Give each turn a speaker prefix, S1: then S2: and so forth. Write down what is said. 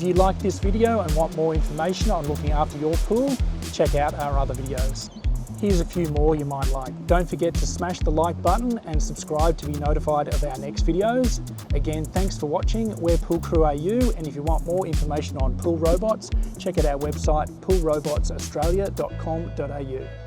S1: If you like this video and want more information on looking after your pool, check out our other videos. Here's a few more you might like. Don't forget to smash the like button and subscribe to be notified of our next videos. Again, thanks for watching. We're Pool Crew AU, and if you want more information on pool robots, check out our website poolrobotsaustralia.com.au.